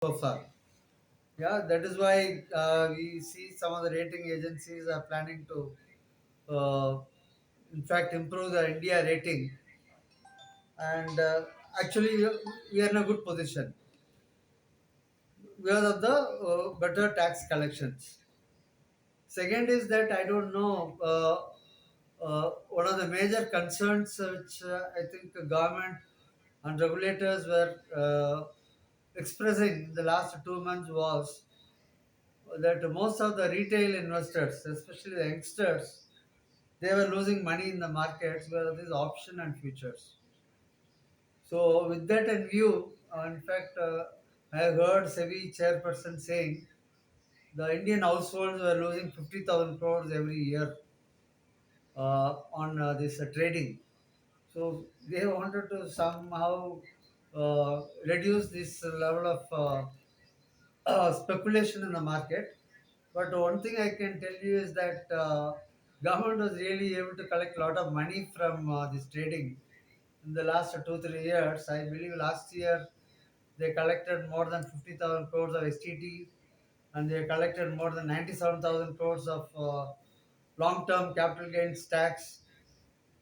so far. Yeah, that is why we see some of the rating agencies are planning to, uh, in fact, improve the India rating. And actually, we are in a good position because of the better tax collections. Second is that I don't know. One of the major concerns which I think the government and regulators were expressing in the last 2 months was that most of the retail investors, especially the youngsters, they were losing money in the markets where there is option and futures. So with that in view, in fact, I heard SEBI chairperson saying the Indian households were losing 50,000 crores every year on this trading. So they wanted to somehow reduce this level of speculation in the market. But one thing I can tell you is that government was really able to collect a lot of money from this trading in the last 2 3 years. I believe last year they collected more than 50,000 crores of STT, and they collected more than 97,000 crores of long-term capital gains tax.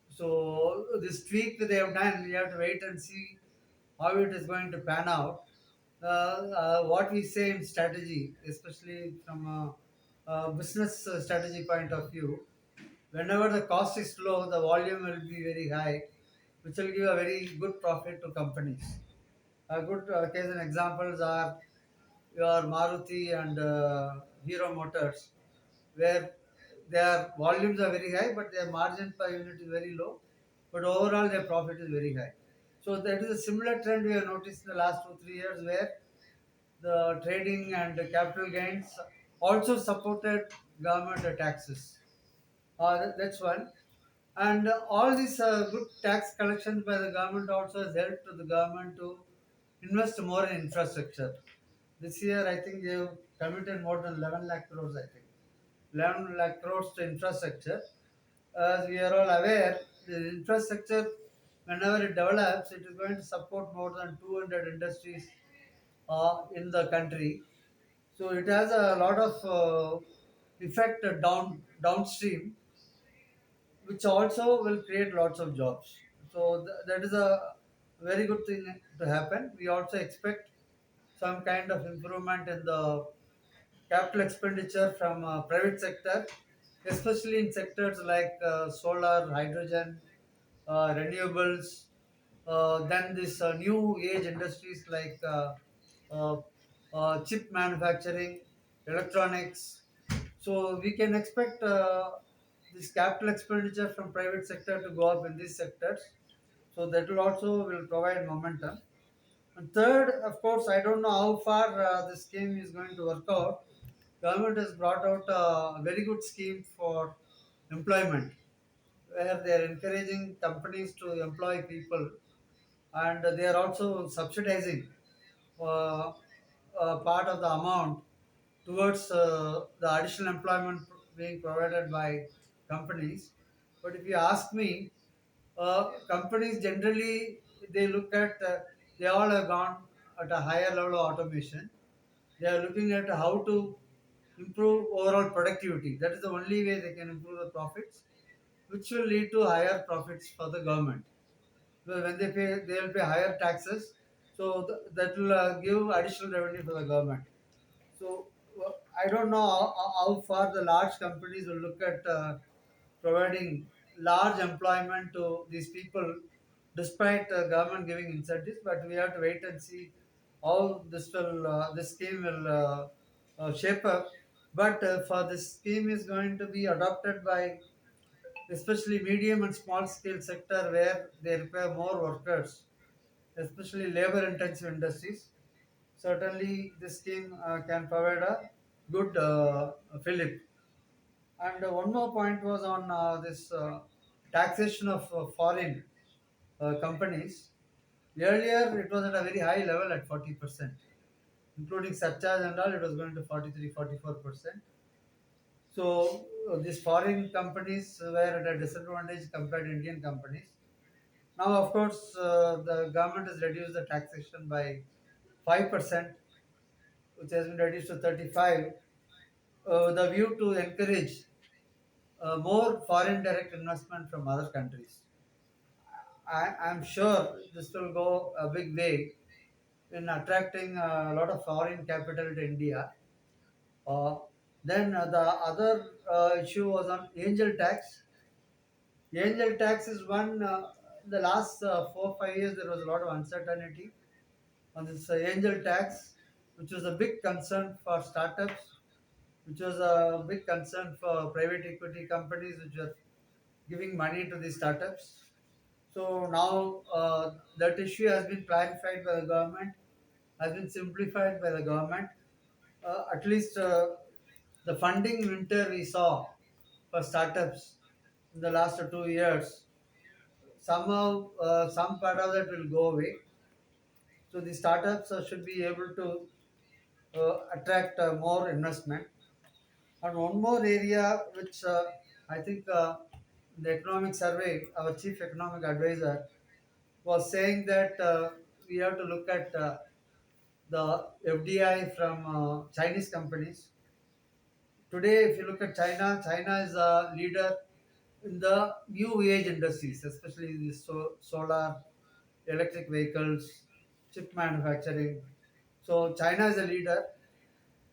So this tweak they have done, we have to wait and see how it is going to pan out. What we say in strategy, especially from a business strategy point of view, whenever the cost is low, the volume will be very high, which will give a very good profit to companies. A good case and examples are your Maruti and Hero Motors, where their volumes are very high, but their margin per unit is very low, but overall their profit is very high. So that is a similar trend we have noticed in the last 2 3 years, where the trading and the capital gains also supported government taxes. That's one. And all these good tax collections by the government also has helped the government to invest more in infrastructure. This year, I think they have committed more than 11 lakh crores, I think. 11 lakh crores to infrastructure. As we are all aware, the infrastructure, whenever it develops, it is going to support more than 200 industries in the country. So it has a lot of effect downstream, which also will create lots of jobs. So that is a very good thing to happen. We also expect some kind of improvement in the capital expenditure from private sector, especially in sectors like solar, hydrogen, renewables, then this new age industries like uh, chip manufacturing, electronics. So we can expect this capital expenditure from private sector to go up in these sectors. So that will provide momentum. And third, of course, I don't know how far this scheme is going to work out. Government has brought out a very good scheme for employment, where they are encouraging companies to employ people, and they are also subsidizing uh, part of the amount towards the additional employment being provided by companies. But if you ask me, companies generally they look at they all have gone at a higher level of automation. They are looking at how to improve overall productivity. That is the only way they can improve the profits, which will lead to higher profits for the government. Because when they pay, they will pay higher taxes, so that will give additional revenue for the government. So I don't know how far the large companies will look at providing large employment to these people, despite government giving incentives. But we have to wait and see how this scheme will shape up. But for this scheme is going to be adopted by especially medium and small scale sector where they require more workers, especially labor intensive industries. Certainly, this scheme can provide a good fillip. And one more point was on this taxation of foreign companies. Earlier, it was at a very high level at 40%, including surcharge and all, it was going to 43, 44%. So, these foreign companies were at a disadvantage compared to Indian companies. Now, of course, the government has reduced the taxation by 5%, which has been reduced to 35, the view to encourage more foreign direct investment from other countries. I'm sure this will go a big way in attracting a lot of foreign capital to India. Uh, then the other issue was on angel tax. Angel tax is one. The last 4 5 years there was a lot of uncertainty on this angel tax, which was a big concern for startups, which was a big concern for private equity companies which are giving money to these startups. So now that issue has been clarified by the government, has been simplified by the government. At least the funding winter we saw for startups in the last 2 years, somehow some part of that will go away. So the startups should be able to attract more investment. And one more area which I think the economic survey, our chief economic advisor was saying that we have to look at the FDI from Chinese companies. Today, if you look at China, China is a leader in the new age industries, especially the solar, electric vehicles, chip manufacturing. So China is a leader.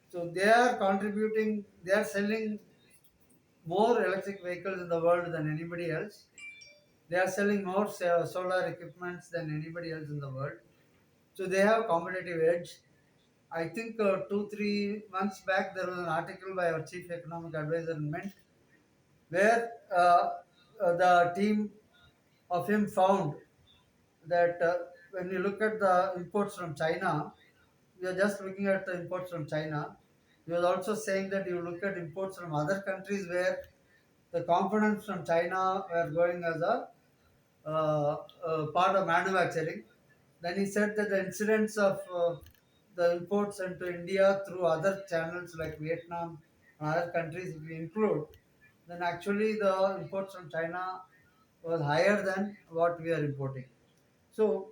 So they are contributing. They are selling more electric vehicles in the world than anybody else. They are selling more solar equipments than anybody else in the world. So they have competitive edge. I think 2 3 months back there was an article by our chief economic advisor in Mint where the team of him found that when you look at the imports from China, we are just looking at the imports from China. He was also saying that you look at imports from other countries where the components from China were going as a part of manufacturing. Then he said that the incidence of the imports into India through other channels like Vietnam and other countries, if we include, then actually the imports from China was higher than what we are importing. So